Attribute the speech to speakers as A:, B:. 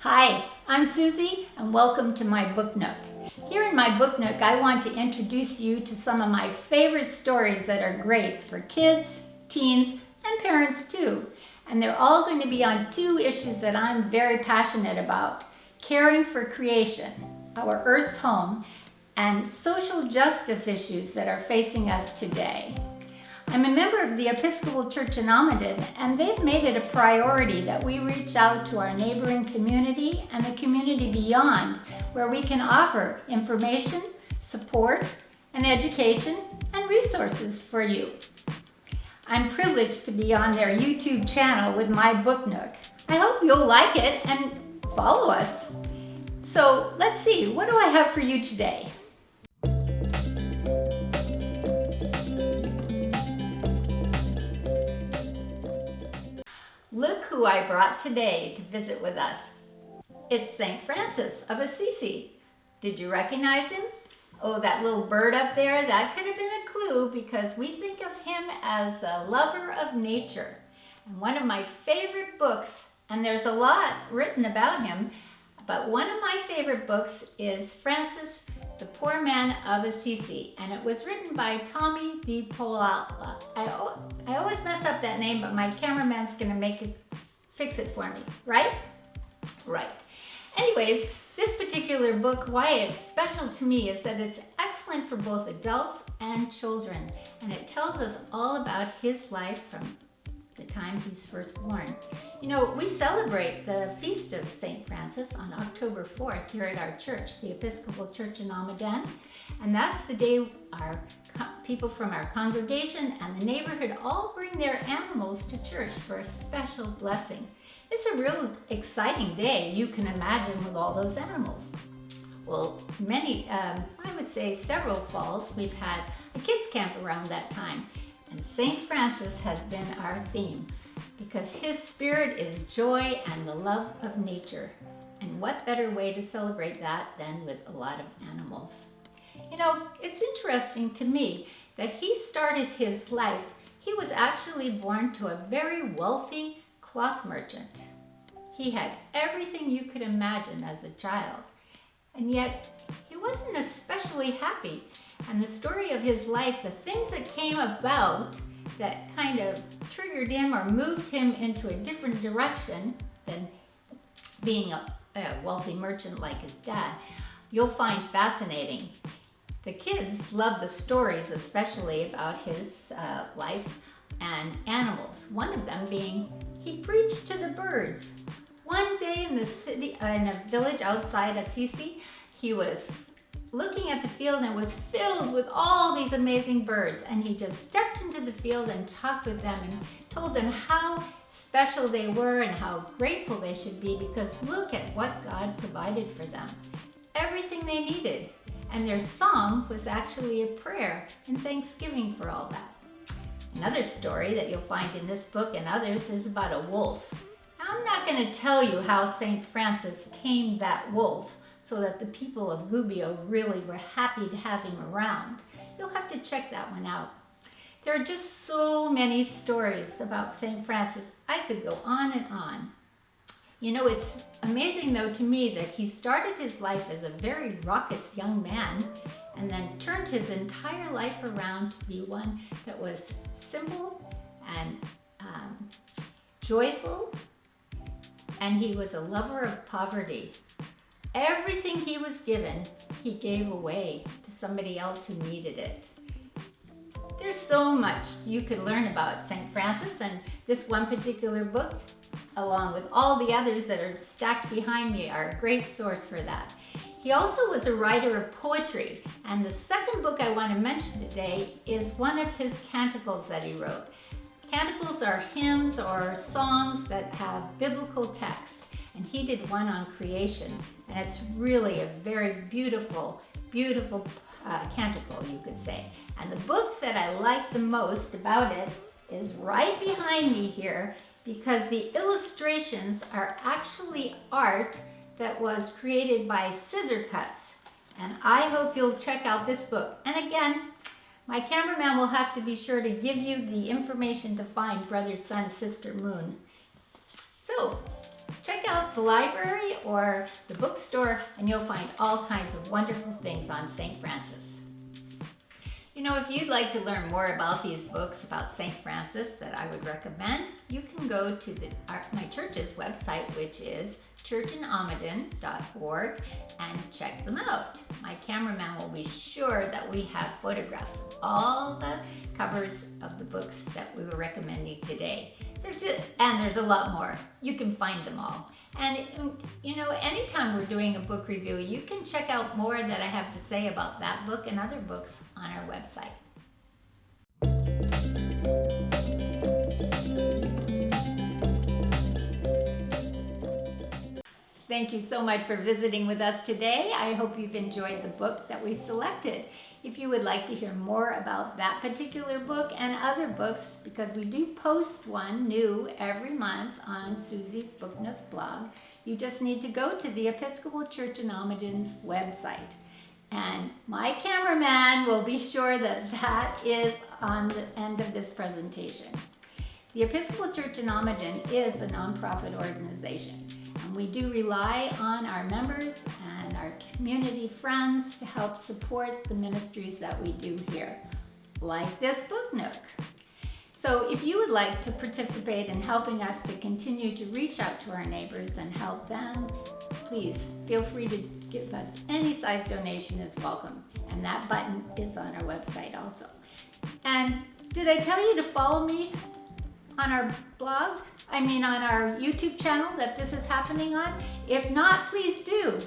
A: Hi, I'm Susie and welcome to my book nook. Here in my book nook, I want to introduce you to some of my favorite stories that are great for kids, teens, and parents too. And they're all going to be on two issues that I'm very passionate about: caring for creation, our Earth's home, and social justice issues that are facing us today. I'm a member of the Episcopal Church in Almaden, and they've made it a priority that we reach out to our neighboring community and the community beyond, where we can offer information, support, and education and resources for you. I'm privileged to be on their YouTube channel with my book nook. I hope you'll like it and follow us. So let's see, what do I have for you today? Look who I brought today to visit with us. It's St. Francis of Assisi. Did you recognize him? Oh, that little bird up there, that could have been a clue because we think of him as a lover of nature. And one of my favorite books, and there's a lot written about him, but one of my favorite books is Francis, the Poor Man of Assisi, and it was written by Tomie Paola. I always mess up that name, but my cameraman's gonna fix it for me, right? Right. Anyways, this particular book, why it's special to me is that it's excellent for both adults and children, and it tells us all about his life from the time he's first born. You know, we celebrate the feast of St. Francis on October 4th here at our church, the Episcopal Church in Almaden, and that's the day our people from our congregation and the neighborhood all bring their animals to church for a special blessing. It's a real exciting day, you can imagine, with all those animals. Well, I would say several falls, we've had a kids camp around that time. And St. Francis has been our theme because his spirit is joy and the love of nature. And what better way to celebrate that than with a lot of animals? You know, it's interesting to me that he started his life, he was actually born to a very wealthy cloth merchant. He had everything you could imagine as a child, and yet he wasn't especially happy. And the story of his life, the things that came about that kind of triggered him or moved him into a different direction than being a wealthy merchant like his dad, you'll find fascinating. The kids love the stories, especially about his life and animals. One of them being, he preached to the birds. One day in the city, in a village outside Assisi, he was looking at the field and it was filled with all these amazing birds, and he just stepped into the field and talked with them and told them how special they were and how grateful they should be because look at what God provided for them. Everything they needed. And their song was actually a prayer and thanksgiving for all that. Another story that you'll find in this book and others is about a wolf. Now, I'm not going to tell you how St. Francis tamed that wolf so that the people of Gubbio really were happy to have him around. You'll have to check that one out. There are just so many stories about St. Francis. I could go on and on. You know, it's amazing though to me that he started his life as a very raucous young man and then turned his entire life around to be one that was simple and joyful, and he was a lover of poverty. Everything he was given, he gave away to somebody else who needed it. There's so much you could learn about St. Francis, and this one particular book, along with all the others that are stacked behind me, are a great source for that. He also was a writer of poetry, and the second book I want to mention today is one of his canticles that he wrote. Canticles are hymns or songs that have biblical text, and he did one on creation, and it's really a very beautiful, beautiful canticle, you could say. And the book that I like the most about it is right behind me here, because the illustrations are actually art that was created by scissor cuts. And I hope you'll check out this book. And again, my cameraman will have to be sure to give you the information to find Brother, Sun, Sister, Moon. So, check out the library or the bookstore and you'll find all kinds of wonderful things on St. Francis. You know, if you'd like to learn more about these books about St. Francis that I would recommend, you can go to my church's website, which is churchinalmaden.org, and check them out. My cameraman will be sure that we have photographs of all the covers of the books that we were recommending today. There's a lot more. You can find them all. And you know, anytime we're doing a book review, you can check out more that I have to say about that book and other books on our website. Thank you so much for visiting with us today. I hope you've enjoyed the book that we selected. If you would like to hear more about that particular book and other books, because we do post one new every month on Susie's Book Nook blog, you just need to go to the Episcopal Church in Almaden's website. And my cameraman will be sure that that is on the end of this presentation. The Episcopal Church in Almaden is a nonprofit organization, and we do rely on our members and our community friends to help support the ministries that we do here, like this Book Nook. So if you would like to participate in helping us to continue to reach out to our neighbors and help them, please feel free to give us any size donation is welcome. And that button is on our website also. And did I tell you to follow me on our blog? On our YouTube channel that this is happening on? If not, please do.